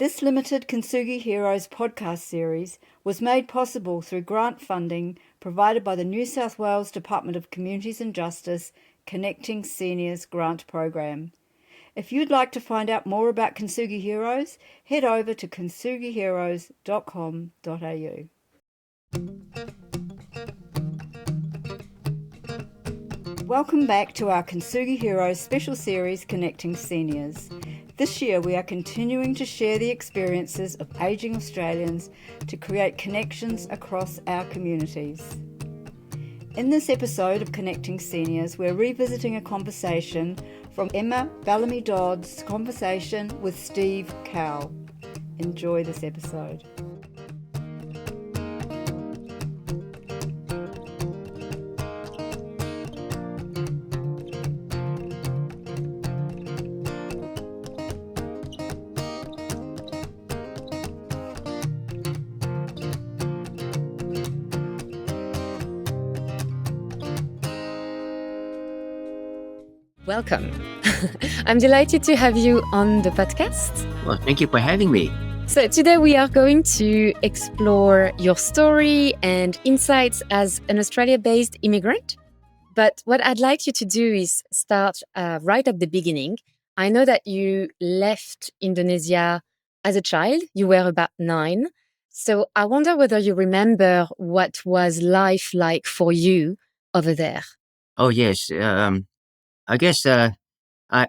This limited Kintsugi Heroes podcast series was made possible through grant funding provided by the New South Wales Department of Communities and Justice Connecting Seniors Grant Program. If you'd like to find out more about Kintsugi Heroes, head over to kintsugiheroes.com.au. Welcome back to our Kintsugi Heroes special series Connecting Seniors. This year we are continuing to share the experiences of ageing Australians to create connections across our communities. In this episode of Connecting Seniors, we're revisiting a conversation from Emma Bellamy-Dodd's conversation with Steve Khouw. Enjoy this episode. Welcome. I'm delighted to have you on the podcast. Well, thank you for having me. So today we are going to explore your story and insights as an Australia-based immigrant. But what I'd like you to do is start right at the beginning. I know that you left Indonesia as a child. You were about 9. So I wonder whether you remember what was life like for you over there. Oh, yes. I guess I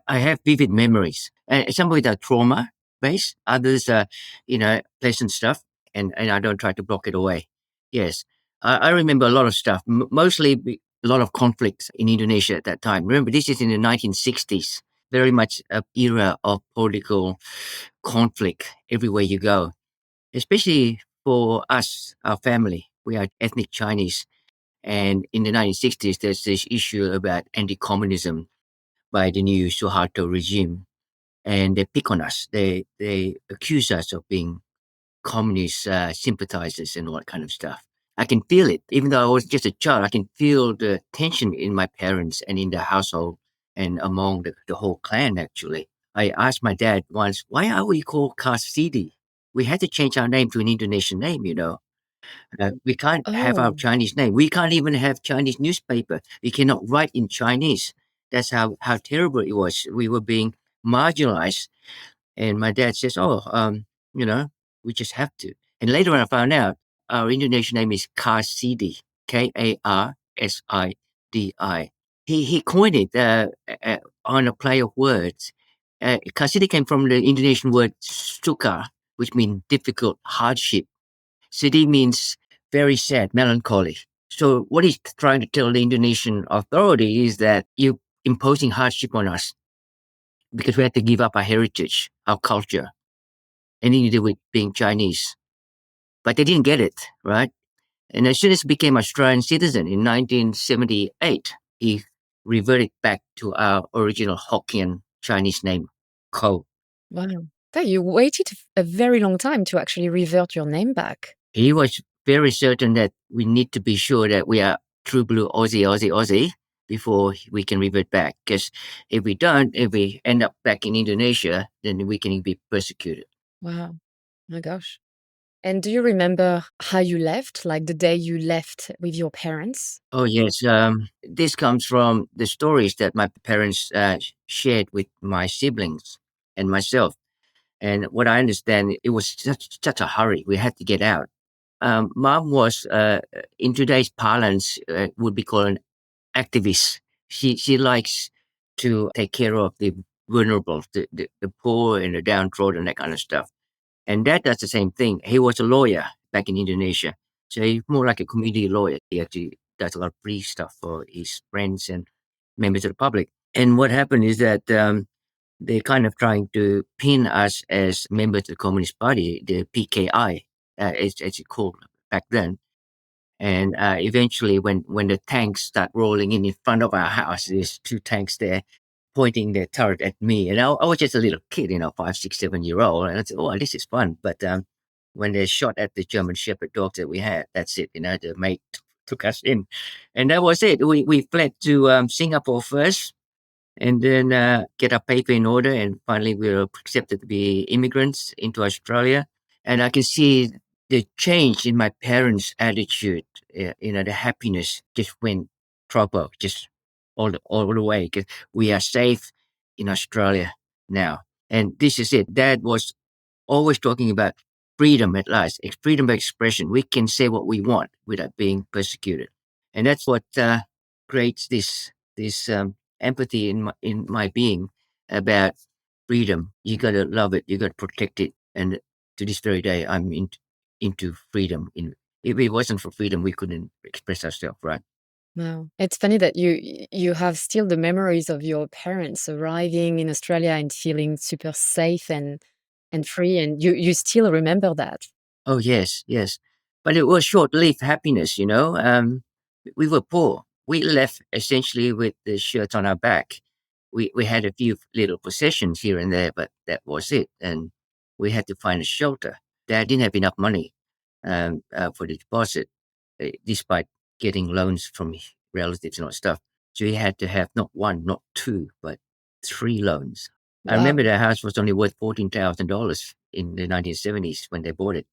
have vivid memories. Some with are trauma-based, others are, pleasant stuff, and I don't try to block it away. Yes, I remember a lot of stuff, mostly a lot of conflicts in Indonesia at that time. Remember, this is in the 1960s, very much an era of political conflict everywhere you go, especially for us, our family. We are ethnic Chinese. And in the 1960s, there's this issue about anti-communism by the new Suharto regime. And they pick on us. They accuse us of being communist sympathizers and all that kind of stuff. I can feel it. Even though I was just a child, I can feel the tension in my parents and in the household and among the whole clan, actually. I asked my dad once, why are we called Kasidi? We had to change our name to an Indonesian name, we can't have our Oh. Chinese name. We can't even have Chinese newspaper. We cannot write in Chinese. That's how terrible it was. We were being marginalized. And my dad says, we just have to. And later on I found out our Indonesian name is Karsidi, Karsidi. He coined it on a play of words. Karsidi came from the Indonesian word sukar, which means difficult, hardship. Sidi means very sad, melancholy. So what he's trying to tell the Indonesian authority is that you're imposing hardship on us because we had to give up our heritage, our culture, anything to do with being Chinese. But they didn't get it, right? And as soon as he became Australian citizen in 1978, he reverted back to our original Hokkien Chinese name, Khouw. Wow. So you waited a very long time to actually revert your name back. He was very certain that we need to be sure that we are true blue Aussie before we can revert back. Because if we don't, if we end up back in Indonesia, then we can be persecuted. Wow. My gosh. And do you remember how you left, like the day you left with your parents? Oh, yes. This comes from the stories that my parents shared with my siblings and myself. And what I understand, it was such a hurry. We had to get out. Mom was, in today's parlance, would be called an activist. She likes to take care of the vulnerable, the poor and the downtrodden, that kind of stuff. And Dad does the same thing. He was a lawyer back in Indonesia. So he's more like a community lawyer. He actually does a lot of brief stuff for his friends and members of the public. And what happened is that they're kind of trying to pin us as members of the Communist Party, the PKI, as it's called back then. And eventually, when the tanks start rolling in front of our house, there's 2 tanks there pointing their turret at me. And I was just a little kid, 5, 6, 7-year-old. And I said, oh, this is fun. But when they shot at the German Shepherd dogs that we had, that's it. The mate took us in. And that was it. We fled to Singapore first. and then get our paper in order, and finally we were accepted to be immigrants into Australia. And I can see the change in my parents' attitude. The happiness just went proper, just all the way. 'Cause we are safe in Australia now, and this is it. Dad was always talking about freedom at last, freedom of expression. We can say what we want without being persecuted, and that's what creates this empathy in my being about freedom. You gotta love it. You gotta protect it. And to this very day, I'm into freedom. If it wasn't for freedom, we couldn't express ourselves, right? Wow. It's funny that you have still the memories of your parents arriving in Australia and feeling super safe and free, and you still remember that. Oh yes, yes. But it was short-lived happiness. We were poor. We left essentially with the shirt on our back. We had a few little possessions here and there, but that was it. And we had to find a shelter. Dad didn't have enough money for the deposit, despite getting loans from his relatives and all that stuff. So he had to have not one, not two, but three loans. I remember Wow. the house was only worth $14,000 in the 1970s when they bought it.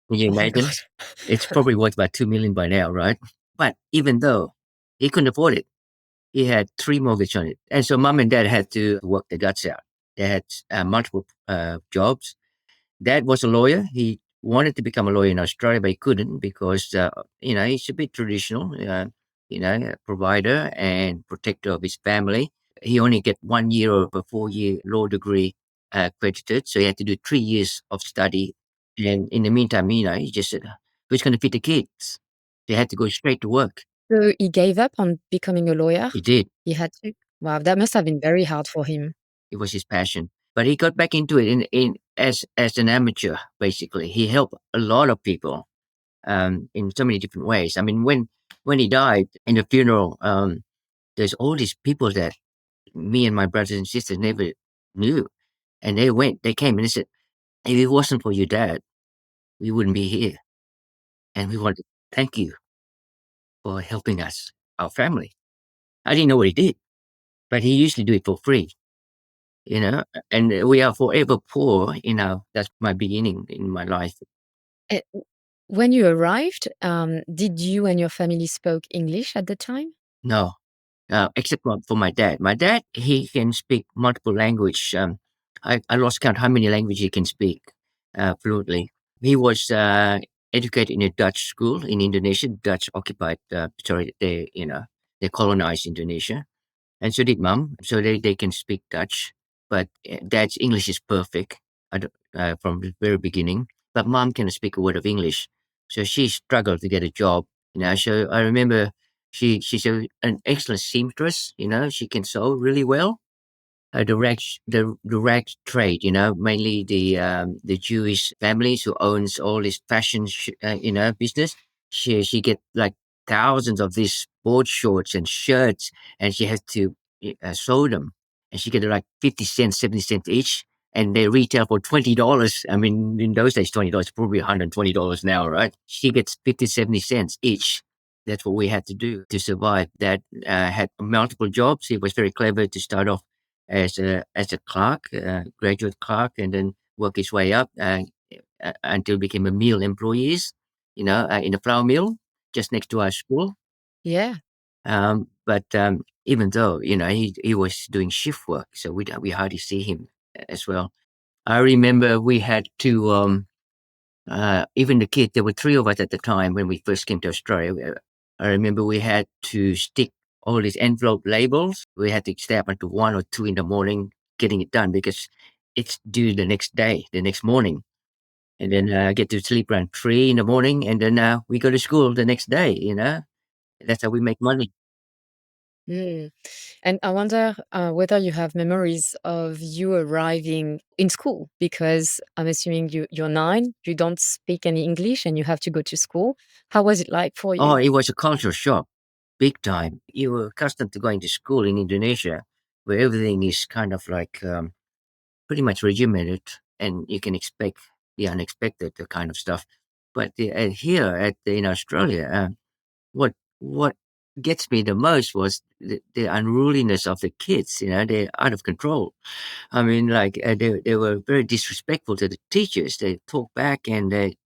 Can you Oh my God. imagine? It's probably worth about 2 million by now, right? But even though he couldn't afford it, he had three mortgage on it, and so mom and dad had to work their guts out. They had multiple jobs. Dad was a lawyer. He wanted to become a lawyer in Australia, but he couldn't because he's a bit traditional. A provider and protector of his family. He only get 1 year of a 4-year law degree credited, so he had to do 3 years of study. And in the meantime, he just said, "Who's going to feed the kids?" They had to go straight to work. So he gave up on becoming a lawyer? He did. He had to? Wow, that must have been very hard for him. It was his passion. But he got back into it in as an amateur, basically. He helped a lot of people in so many different ways. I mean, when he died in the funeral, there's all these people that me and my brothers and sisters never knew. And they came and they said, "If it wasn't for your dad, we wouldn't be here. And we want to thank you for helping us, our family." I didn't know what he did, but he used to do it for free, and we are forever poor, that's my beginning in my life. Eh, when you arrived, did you and your family spoke English at the time? No, except for my dad. My dad, he can speak multiple language. I lost count how many languages he can speak fluently. He was educated in a Dutch school in Indonesia. Dutch occupied, sorry, they colonized Indonesia, and so did mom. So they can speak Dutch, but dad's English is perfect from the very beginning. But mom can speak a word of English, so she struggled to get a job. So I remember she's an excellent seamstress. She can sew really well. The rag trade, mainly the Jewish families who owns all this fashion, business. She get like thousands of these board shorts and shirts, and she has to sew them, and she get like 50 cents, 70 cents each, and they retail for $20. I mean, in those days, $20 probably $120 now, right? She gets 50, 70 cents each. That's what we had to do to survive. Dad had multiple jobs. He was very clever to start off as a clerk, graduate clerk, and then work his way up until became a mill employees, in a flour mill just next to our school. Yeah. But even though he was doing shift work, so we hardly see him as well. I remember we had to even the kids. There were three of us at the time when we first came to Australia. I remember we had to stick all these envelope labels. We had to stay up until 1 or 2 in the morning getting it done because it's due the next day, the next morning. And then get to sleep around 3 in the morning, and then we go to school the next day. That's how we make money. Mm. And I wonder whether you have memories of you arriving in school, because I'm assuming you're 9, you don't speak any English, and you have to go to school. How was it like for Oh, you? it was a culture shock, big time. You were accustomed to going to school in Indonesia, where everything is kind of like pretty much regimented, and you can expect the unexpected, the kind of stuff. But here in Australia, what what gets me the most was the unruliness of the kids. They're out of control. I mean, like they were very disrespectful to the teachers. They talk back and they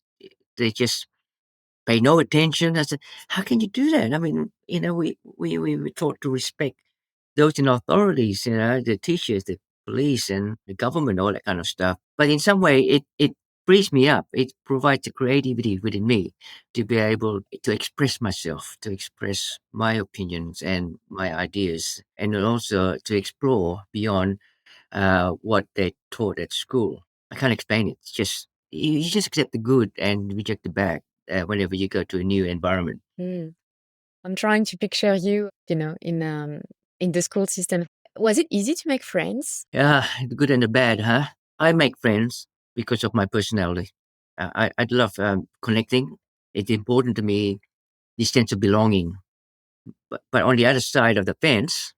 just pay no attention. I said, how can you do that? I mean, we were taught to respect those in authorities, the teachers, the police, and the government, all that kind of stuff. But in some way, it frees me up. It provides the creativity within me to be able to express myself, to express my opinions and my ideas, and then also to explore beyond what they taught at school. I can't explain it. It's just you just accept the good and reject the bad whenever you go to a new environment. Mm. I'm trying to picture you, in the school system. Was it easy to make friends? Yeah, the good and the bad, huh? I make friends because of my personality. I love connecting. It's important to me, the sense of belonging. But on the other side of the fence,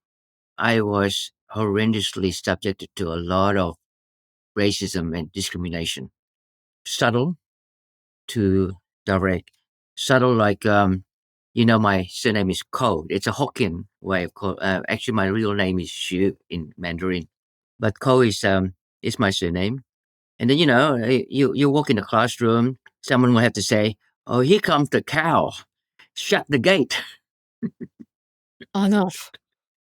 I was horrendously subjected to a lot of racism and discrimination. Subtle to direct. Subtle, like, my surname is Khouw. It's a Hokkien way of call. Actually, my real name is Xu in Mandarin, but Khouw is my surname. And then you walk in the classroom, someone will have to say, "Oh, here comes the cow. Shut the gate." Oh no.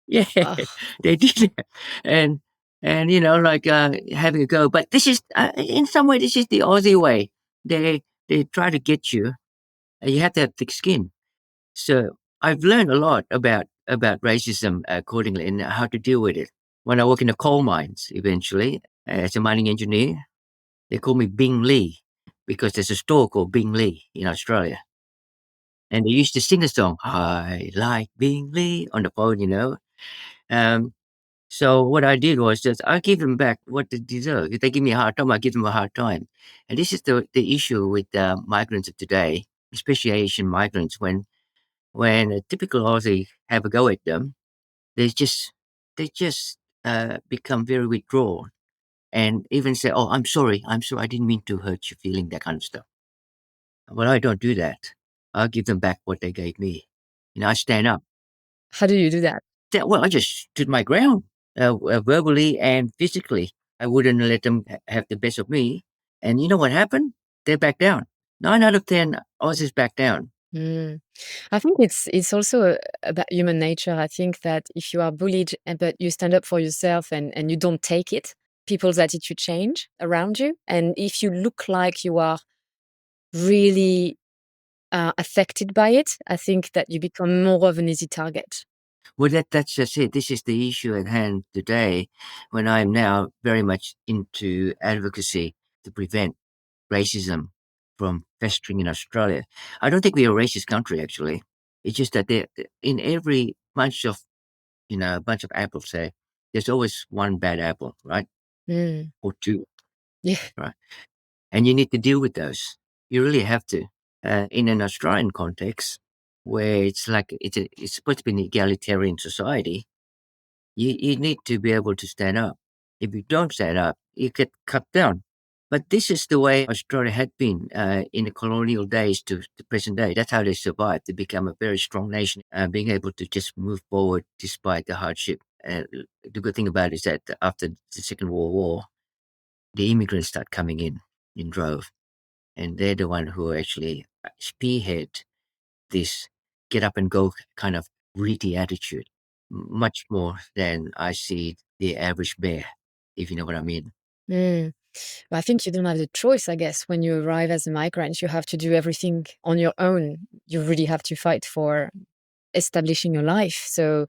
Yeah, Ugh. they did that, and like having a go. But this is in some way this is the Aussie way. They try to get you, and you have to have thick skin. So I've learned a lot about racism accordingly and how to deal with it. When I work in the coal mines, eventually as a mining engineer, they call me Bing Lee because there's a store called Bing Lee in Australia, and they used to sing the song "I like Bing Lee" on the phone. Um, so what I did was just I give them back what they deserve. If they give me a hard time, I give them a hard time. And this is the issue with migrants of today, especially Asian migrants. When a typical Aussie have a go at them, they just they just become very withdrawn and even say, "Oh, I'm sorry, I didn't mean to hurt your feeling," that kind of stuff. Well, I don't do that. I'll give them back what they gave me. I stand up. How do you do that? Well, I just stood my ground, verbally and physically. I wouldn't let them have the best of me. And you know what happened? They back down. 9 out of 10 Aussies back down. Mm. I think it's also about human nature. I think that if you are bullied, but you stand up for yourself and you don't take it, people's attitude change around you. And if you look like you are really affected by it, I think that you become more of an easy target. Well, that's just it. This is the issue at hand today when I'm now very much into advocacy to prevent racism from festering in Australia. I don't think we're a racist country, actually. It's just that in every bunch of apples, say, there's always one bad apple, right? Mm. Or two, Yeah. right? And you need to deal with those. You really have to. In an Australian context, where it's like it's supposed to be an egalitarian society, you need to be able to stand up. If you don't stand up, you get cut down. But this is the way Australia had been in the colonial days to the present day. That's how they survived to become a very strong nation, being able to just move forward despite the hardship. The good thing about it is that after the Second World War, the immigrants start coming in drove, and they're the one who actually spearhead this get up and go kind of gritty attitude, much more than I see the average bear, if you know what I mean. Mm. Well, I think you don't have the choice, I guess. When you arrive as a migrant, you have to do everything on your own. You really have to fight for establishing your life. So,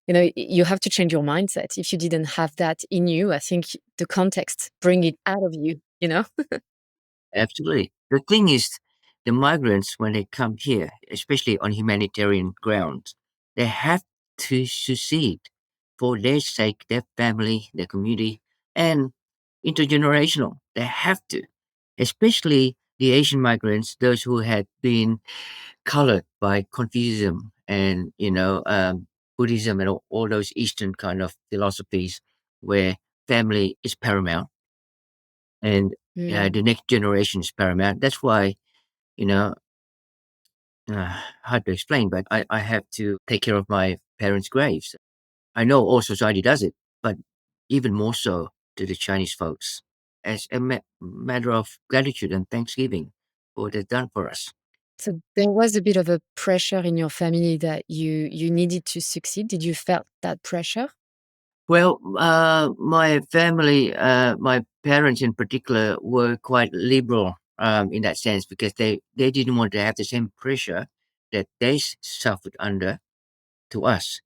you have to change your mindset. If you didn't have that in you, I think the context bring it out of you. Absolutely. The thing is, the migrants, when they come here, especially on humanitarian grounds, they have to succeed for their sake, their family, their community, and intergenerational. They have to, especially the Asian migrants, those who had been colored by Confucianism and Buddhism and all those Eastern kind of philosophies, where family is paramount and Mm. the next generation is paramount. That's why you know hard to explain, but I have to take care of my parents' graves. I know all society does it, but even more so to the Chinese folks as a matter of gratitude and thanksgiving for what they've done for us. So there was a bit of a pressure in your family that you needed to succeed. Did you felt that pressure? Well, my family, my parents in particular, were quite liberal in that sense because they didn't want to have the same pressure that they suffered under to us.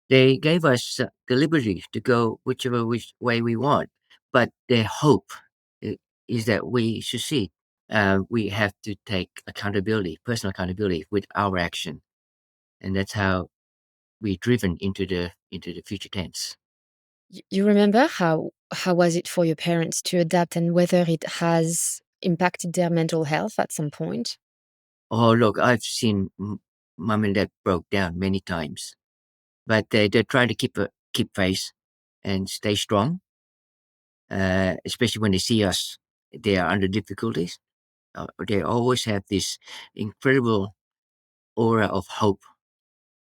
They gave us the liberty to go whichever which way we want, but their hope is that we succeed. We have to take accountability, personal accountability, with our action, and that's how we're driven into the future tense. You remember how was it for your parents to adapt and whether it has impacted their mental health at some point? Oh, look, I've seen mom and dad broke down many times, but they try to keep face and stay strong, especially when they see us. They are under difficulties. They always have this incredible aura of hope,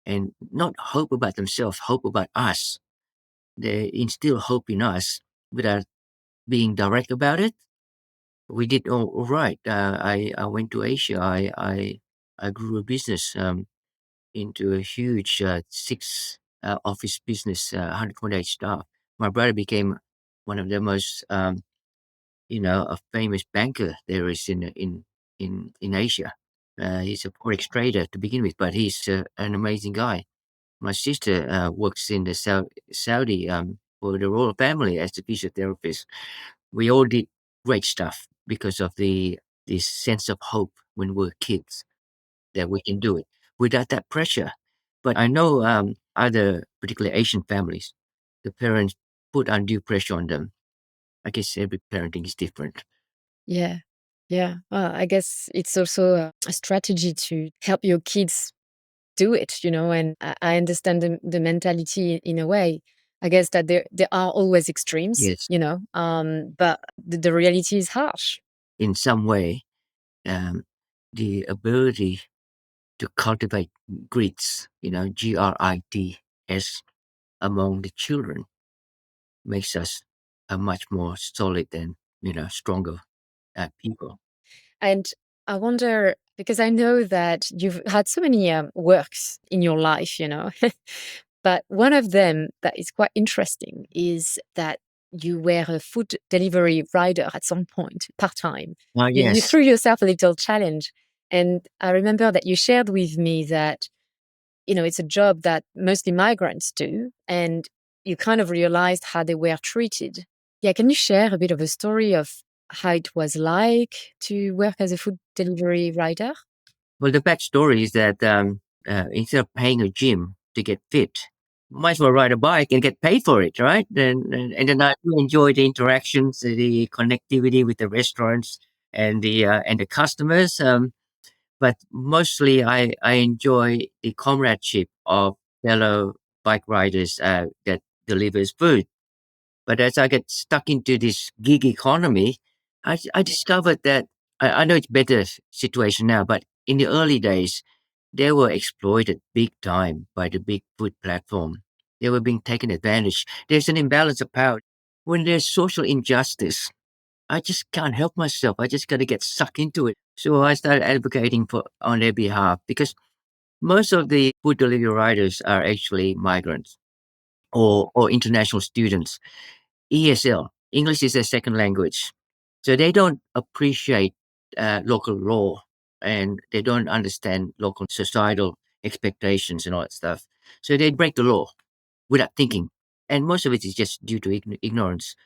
and not hope about themselves, hope about us. They instill hope in us without being direct about it. We did all right. I went to Asia. I grew a business into a huge six office business, 128 staff. My brother became one of the most, a famous banker there is in Asia. He's a forex trader to begin with, but he's an amazing guy. My sister works in the Saudi for the royal family as a physiotherapist. We all did great stuff because of the this sense of hope when we're kids that we can do it without that pressure. But I know other, particularly Asian families, the parents put undue pressure on them. I guess every parenting is different. Yeah. Yeah. Well, I guess it's also a strategy to help your kids do it, and I understand the mentality in a way. I guess that there are always extremes, Yes, but the reality is harsh. in some way, um, the ability to cultivate grits, GRITS, among the children makes us a much more solid and stronger people. And I wonder, because I know that you've had so many works in your life, but one of them that is quite interesting is that you were a food delivery rider at some point, part time. You Yes. threw yourself a little challenge. And I remember that you shared with me that, it's a job that mostly migrants do. And you kind of realized how they were treated. Yeah, can you share a bit of a story of how it was like to work as a food delivery rider? Well, the backstory is that instead of paying a gym to get fit, might as well ride a bike and get paid for it, right? And then I do enjoy the interactions, the connectivity with the restaurants and the customers. But mostly, I enjoy the comradeship of fellow bike riders that delivers food. But as I get stuck into this gig economy, I discovered that I know it's better situation now, but in the early days, they were exploited big time by the big food platform. They were being taken advantage. There's an imbalance of power. When there's social injustice, I just can't help myself. I just got to get sucked into it. So I started advocating for on their behalf because most of the food delivery riders are actually migrants or international students. ESL, English is a second language. So they don't appreciate local law and they don't understand local societal expectations and all that stuff. So they break the law without thinking. And most of it is just due to ignorance.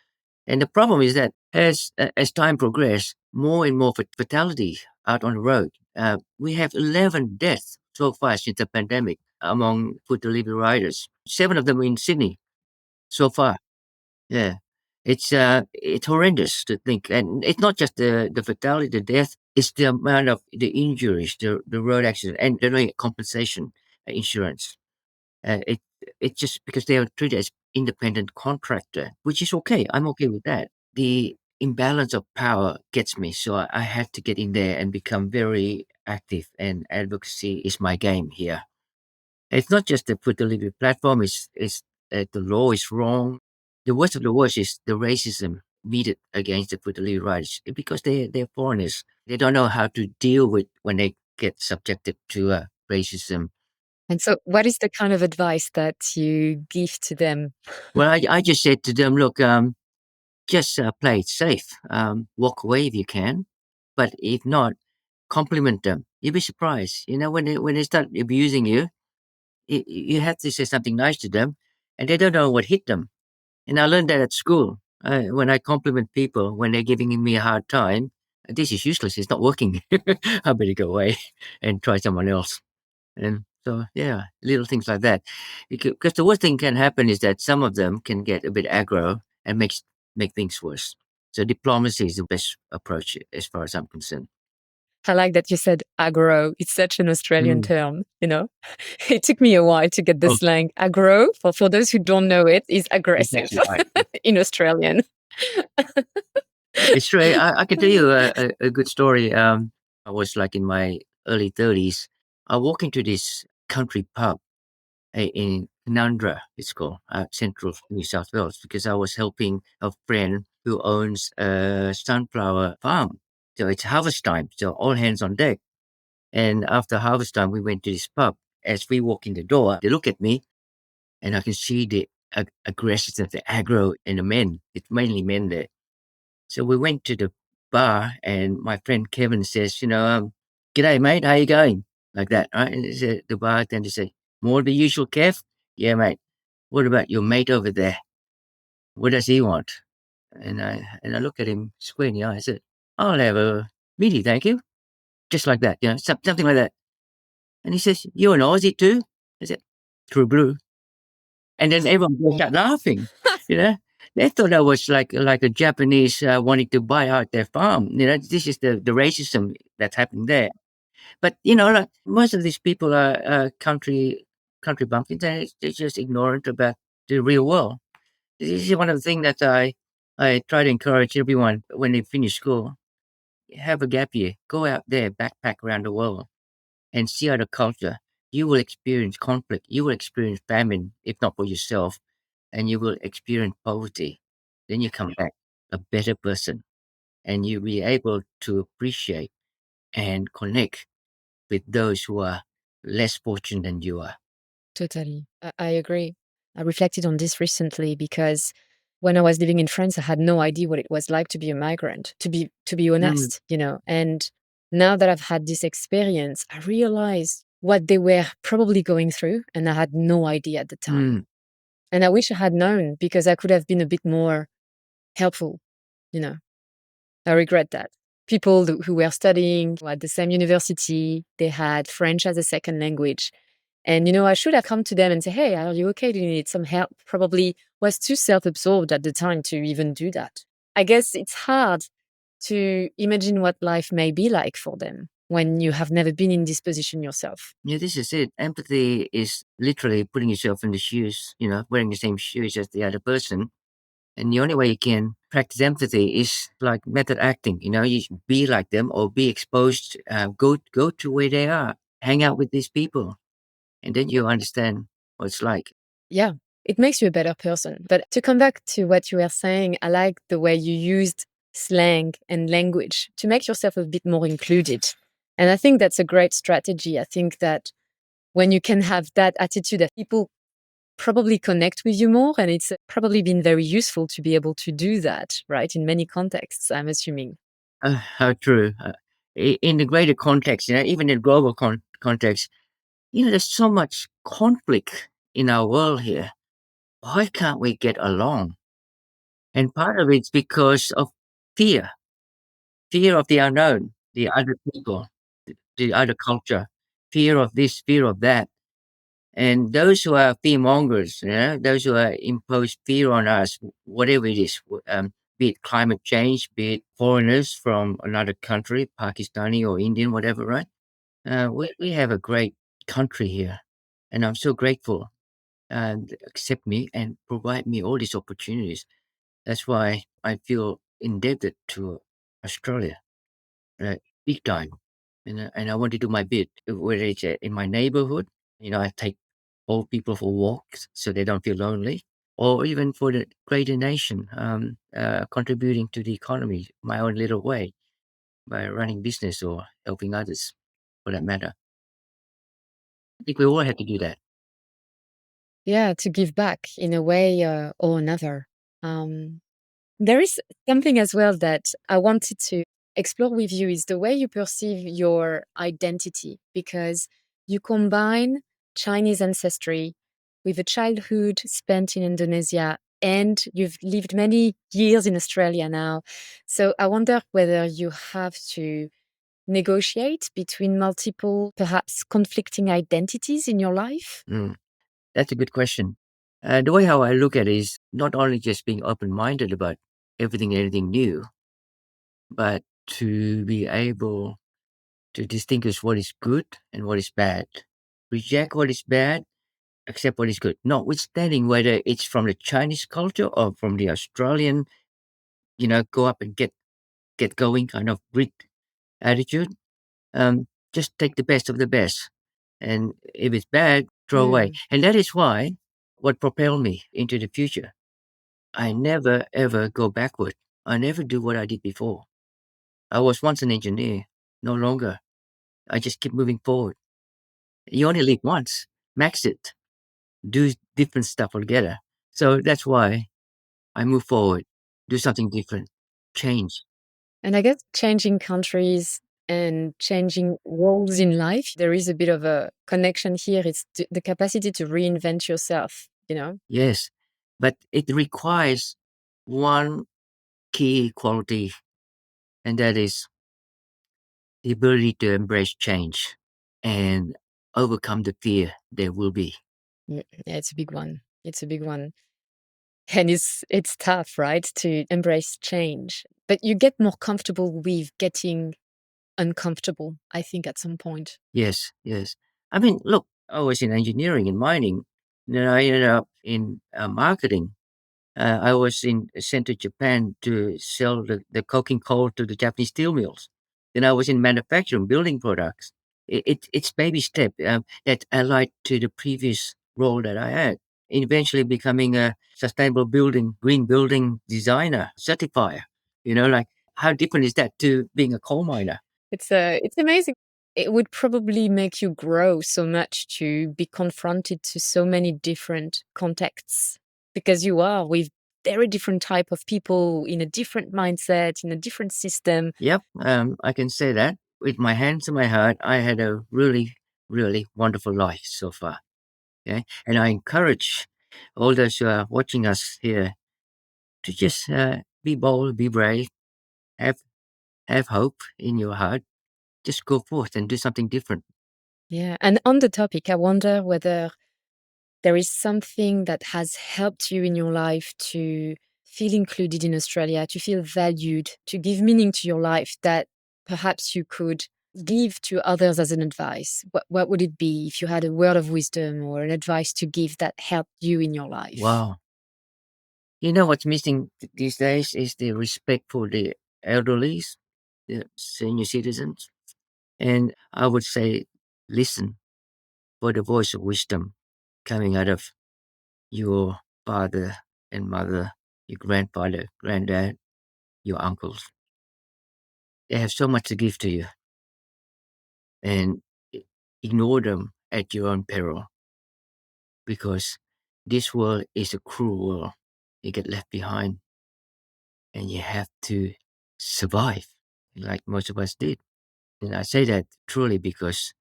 And the problem is that as time progresses, more and more fatality out on the road. We have 11 deaths so far since the pandemic among food delivery riders. 7 of them in Sydney so far. Yeah. It's horrendous to think, and it's not just the fatality, the death. It's the amount of the injuries, the road accident, and they don't get compensation insurance. It it's just because they are treated as independent contractor, which is okay. I'm okay with that. The imbalance of power gets me, so I have to get in there and become very active, and advocacy is my game here. It's not just the food delivery platform. It's the law is wrong. The worst of the worst is the racism meted against the food delivery riders because they're foreigners. They don't know how to deal with when they get subjected to racism. And so, what is the kind of advice that you give to them? Well, I just said to them, look, just play it safe. Walk away if you can, but if not, compliment them. You'll be surprised. You know, when they start abusing you, you have to say something nice to them, and they don't know what hit them. And I learned that at school. When I compliment people when they're giving me a hard time, this is useless. It's not working. I better go away and try someone else. And so, yeah, little things like that. Because the worst thing can happen is that some of them can get a bit aggro and make things worse. So diplomacy is the best approach as far as I'm concerned. I like that you said aggro. It's such an Australian Mm. term, you know. It took me a while to get the Oh, slang. Aggro, for those who don't know it, is aggressive exactly right. in Australian. It's true. I can tell you a good story. I was like in my early 30s. I walk into this country pub in Canundra, it's called, central New South Wales, because I was helping a friend who owns a sunflower farm. So it's harvest time, so all hands on deck. And after harvest time, we went to this pub. As we walk in the door, they look at me, and I can see the aggressiveness, the aggro in the men. It's mainly men there. So we went to the bar, and my friend Kevin says, "G'day, mate. How you going?" Like that, right? And the bartender said, "More the usual, Kev." "Yeah, mate. What about your mate over there? What does he want?" And I look at him square in the eye. I said, "I'll have a meaty, thank you." Just like that, something like that. And he says, "You're an Aussie too?" I said, "True blue." And then everyone broke out laughing, you know. They thought I was like a Japanese wanting to buy out their farm. This is the racism that's happening there. But like most of these people are country bumpkins. They're just ignorant about the real world. This is one of the things that I try to encourage everyone when they finish school. Have a gap year. Go out there, backpack around the world, and see other culture. You will experience conflict. You will experience famine, if not for yourself, and you will experience poverty. Then you come back a better person, and you'll be able to appreciate and connect with those who are less fortunate than you are. Totally. I agree. I reflected on this recently because when I was living in France, I had no idea what it was like to be a migrant, to be Mm, honest, And now that I've had this experience, I realized what they were probably going through, and I had no idea at the time. mm. And I wish I had known because I could have been a bit more helpful, you know. I regret that. People who were studying at the same university, they had French as a second language. And, I should have come to them and say, hey, are you okay? Do you need some help? Probably was too self-absorbed at the time to even do that. I guess it's hard to imagine what life may be like for them when you have never been in this position yourself. Yeah, this is it. Empathy is literally putting yourself in the shoes, wearing the same shoes as the other person. And the only way you can practice empathy is like method acting. You be like them or be exposed. Go to where they are, hang out with these people, and then you understand what it's like. Yeah, it makes you a better person. But to come back to what you were saying, I like the way you used slang and language to make yourself a bit more included. And I think that's a great strategy. I think that when you can have that attitude that people probably connect with you more, and it's probably been very useful to be able to do that, right? In many contexts, I'm assuming. How true. In the greater context, even in global context, there's so much conflict in our world here. Why can't we get along? And part of it's because of fear, fear of the unknown, the other people, the other culture, fear of this, fear of that. And those who are fear mongers, those who are impose fear on us, whatever it is, be it climate change, be it foreigners from another country, Pakistani or Indian, whatever, right? We have a great country here, and I'm so grateful and accept me and provide me all these opportunities. That's why I feel indebted to Australia, big time. and I want to do my bit, whether it's in my neighborhood. I take old people for walks so they don't feel lonely, or even for the greater nation, contributing to the economy my own little way by running business or helping others, for that matter. I think we all have to do that. Yeah, to give back in a way or another. Um, there is something as well that I wanted to explore with you is the way you perceive your identity, because you combine Chinese ancestry with a childhood spent in Indonesia, and you've lived many years in Australia now. So I wonder whether you have to negotiate between multiple, perhaps conflicting identities in your life. Mm, that's a good question. The way how I look at it is not only just being open-minded about everything and anything new, but to be able to distinguish what is good and what is bad. Reject what is bad, accept what is good. Notwithstanding whether it's from the Chinese culture or from the Australian, go up and get going kind of Greek attitude. Just take the best of the best. And if it's bad, throw away. Mm. And that is why what propelled me into the future. I never ever go backward. I never do what I did before. I was once an engineer, no longer. I just keep moving forward. You only live once, max it, do different stuff altogether. So that's why I move forward, do something different, change. And I guess changing countries and changing roles in life, there is a bit of a connection here. It's the capacity to reinvent yourself, you know? Yes, but it requires one key quality, and that is the ability to embrace change and overcome the fear there will be. Yeah, it's a big one. It's a big one. And it's tough, right? To embrace change. But you get more comfortable with getting uncomfortable, I think, at some point. Yes, yes. I mean, look, I was in engineering and mining. Then I ended up in marketing. I was sent to Japan to sell the coking coal to the Japanese steel mills. Then I was in manufacturing, building products. It's baby step that allied to the previous role that I had. Eventually becoming a sustainable building, green building designer, certifier. Like how different is that to being a coal miner? It's amazing. It would probably make you grow so much to be confronted to so many different contexts, because you are with very different type of people in a different mindset, in a different system. Yep, I can say that. With my hands on my heart, I had a really, really wonderful life so far. Okay, and I encourage all those who are watching us here to just be bold, be brave, have have hope in your heart. Just go forth and do something different. Yeah. And on the topic, I wonder whether there is something that has helped you in your life to feel included in Australia, to feel valued, to give meaning to your life that perhaps you could give to others as an advice. What would it be if you had a word of wisdom or an advice to give that helped you in your life? Wow. You know what's missing these days is the respect for the elderly, the senior citizens. And I would say, listen for the voice of wisdom coming out of your father and mother, your grandfather, granddad, your uncles. They have so much to give to you, and ignore them at your own peril, because this world is a cruel world. You get left behind and you have to survive like most of us did. And I say that truly because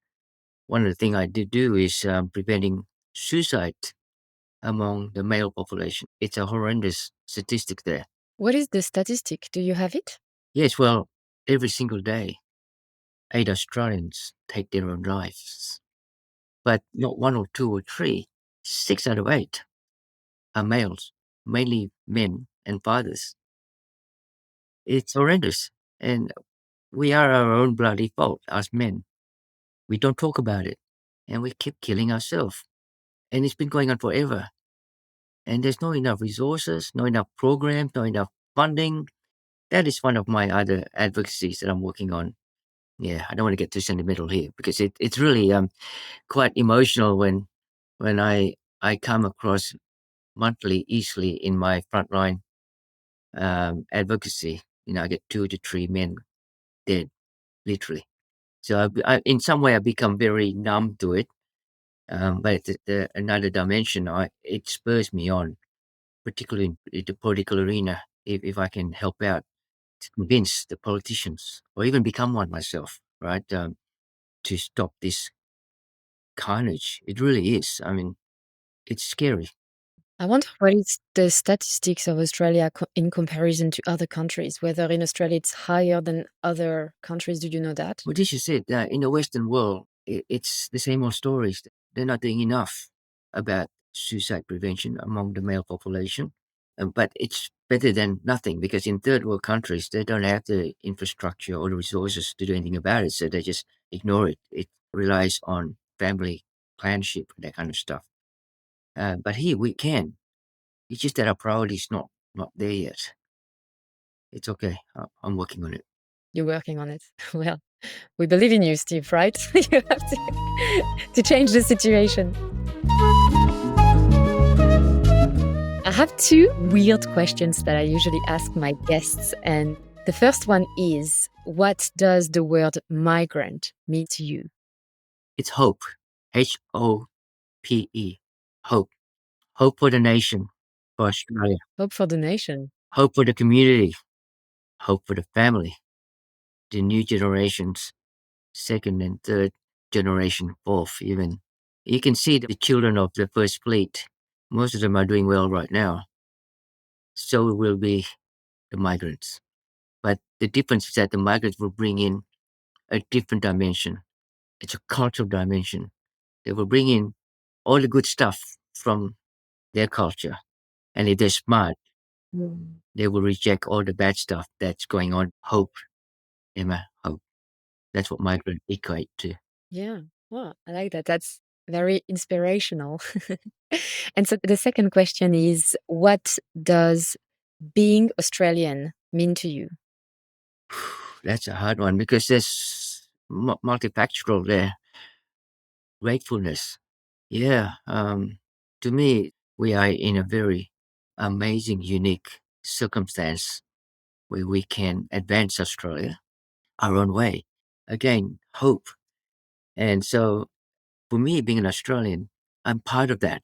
one of the things I did do is preventing suicide among the male population. It's a horrendous statistic there. What is the statistic? Do you have it? Yes, well, every single day, 8 Australians take their own lives. But not one or two or three, 6 out of 8 are males, mainly men and fathers. It's horrendous. And we are our own bloody fault as men. We don't talk about it. And we keep killing ourselves. And it's been going on forever. And there's not enough resources, not enough programs, not enough funding. That is one of my other advocacies that I'm working on. Yeah, I don't want to get too sentimental here because it's really quite emotional when I come across monthly easily in my frontline advocacy. I get 2 to 3 men dead, literally. So in some way, I become very numb to it. But another dimension, it spurs me on, particularly in the political arena. If I can help out to convince the politicians, or even become one myself, right, to stop this carnage. It really is. I mean, it's scary. I wonder what is the statistics of Australia in comparison to other countries, whether in Australia it's higher than other countries. Do you know that? Well, this is it. In the Western world, it's the same old stories. They're not doing enough about suicide prevention among the male population. But it's better than nothing because in third world countries, they don't have the infrastructure or the resources to do anything about it. So they just ignore it. It relies on family clanship, that kind of stuff. But here we can. It's just that our priority is not there yet. It's okay. I'm working on it. You're working on it. Well, we believe in you, Steve, right? You have to change the situation. I have 2 weird questions that I usually ask my guests. And the first one is, what does the word migrant mean to you? It's hope. HOPE. Hope. Hope for the nation, for Australia. Hope for the nation. Hope for the community. Hope for the family. The new generations, second and third generation, fourth even. You can see the children of the First Fleet. Most of them are doing well right now. So will be the migrants. But the difference is that the migrants will bring in a different dimension. It's a cultural dimension. They will bring in all the good stuff from their culture. And if they're smart, they will reject all the bad stuff that's going on. Hope, Emma, hope. That's what migrant equate to. Yeah. Well, I like that. That's very inspirational. And so the second question is, what does being Australian mean to you? That's a hard one because there's multifactorial there. Gratefulness. Yeah. To me, we are in a very amazing, unique circumstance where we can advance Australia our own way. Again, hope. And so for me, being an Australian, I'm part of that.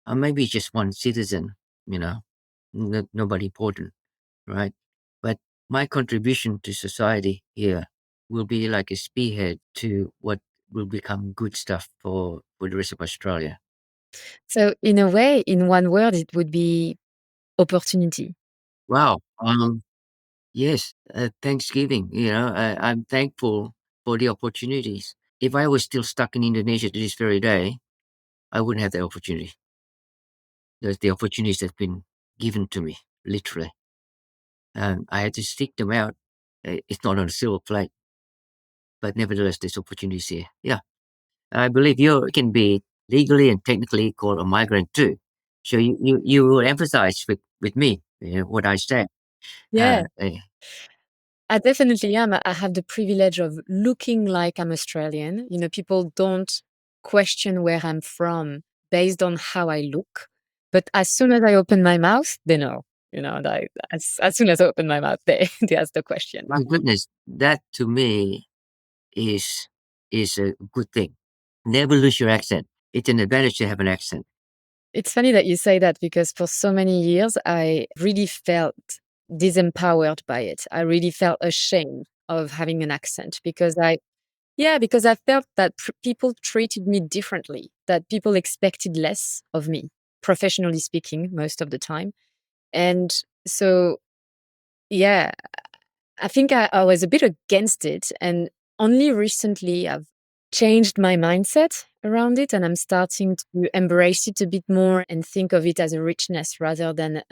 I'm maybe just one citizen, you know, nobody important, right? But my contribution to society here will be like a spearhead to what will become good stuff for the rest of Australia. So, in a way, in one word, it would be opportunity. Wow. Yes, Thanksgiving, I'm thankful for the opportunities. If I was still stuck in Indonesia to this very day, I wouldn't have the opportunity. There's the opportunities that's been given to me, literally. I had to seek them out. It's not on a silver plate, but nevertheless, there's opportunities here. Yeah, I believe you can be legally and technically called a migrant too. So you will empathize with me, what I said. Yeah. Eh, I definitely am. I have the privilege of looking like I'm Australian. People don't question where I'm from based on how I look. But as soon as I open my mouth, they know. As soon as I open my mouth, they ask the question. my goodness, that to me is a good thing. Never lose your accent. It's an advantage to have an accent. It's funny that you say that because for so many years, I really felt disempowered by it. I really felt ashamed of having an accent because I felt that people treated me differently, that people expected less of me, professionally speaking, most of the time. And so, yeah, I think I was a bit against it. And only recently I've changed my mindset around it and I'm starting to embrace it a bit more and think of it as a richness rather than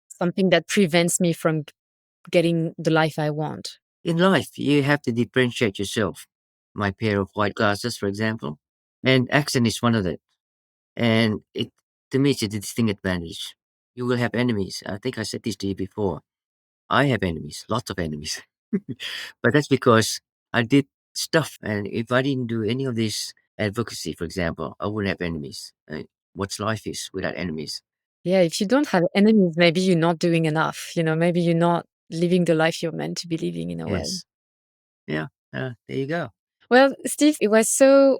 something that prevents me from getting the life I want. In life, you have to differentiate yourself. My pair of white glasses, for example, and accent is one of them. And it to me, it's a distinct advantage. You will have enemies. I think I said this to you before. I have enemies, lots of enemies. But that's because I did stuff. And if I didn't do any of this advocacy, for example, I wouldn't have enemies. What's life is without enemies? Yeah, if you don't have enemies, maybe you're not doing enough. Maybe you're not living the life you're meant to be living in a way. Yes. Yeah. There you go. Well, Steve, it was so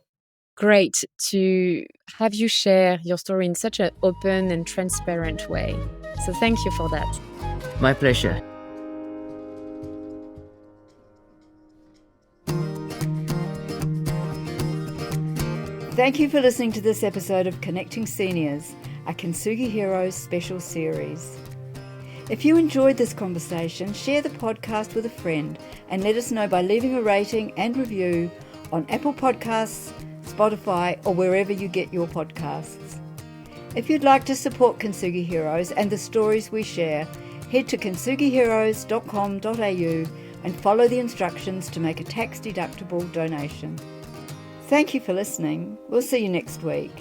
great to have you share your story in such an open and transparent way. So thank you for that. My pleasure. Thank you for listening to this episode of Connecting Seniors, a Kintsugi Heroes special series. If you enjoyed this conversation, share the podcast with a friend and let us know by leaving a rating and review on Apple Podcasts, Spotify, or wherever you get your podcasts. If you'd like to support Kintsugi Heroes and the stories we share, head to kintsugiheroes.com.au and follow the instructions to make a tax-deductible donation. Thank you for listening. We'll see you next week.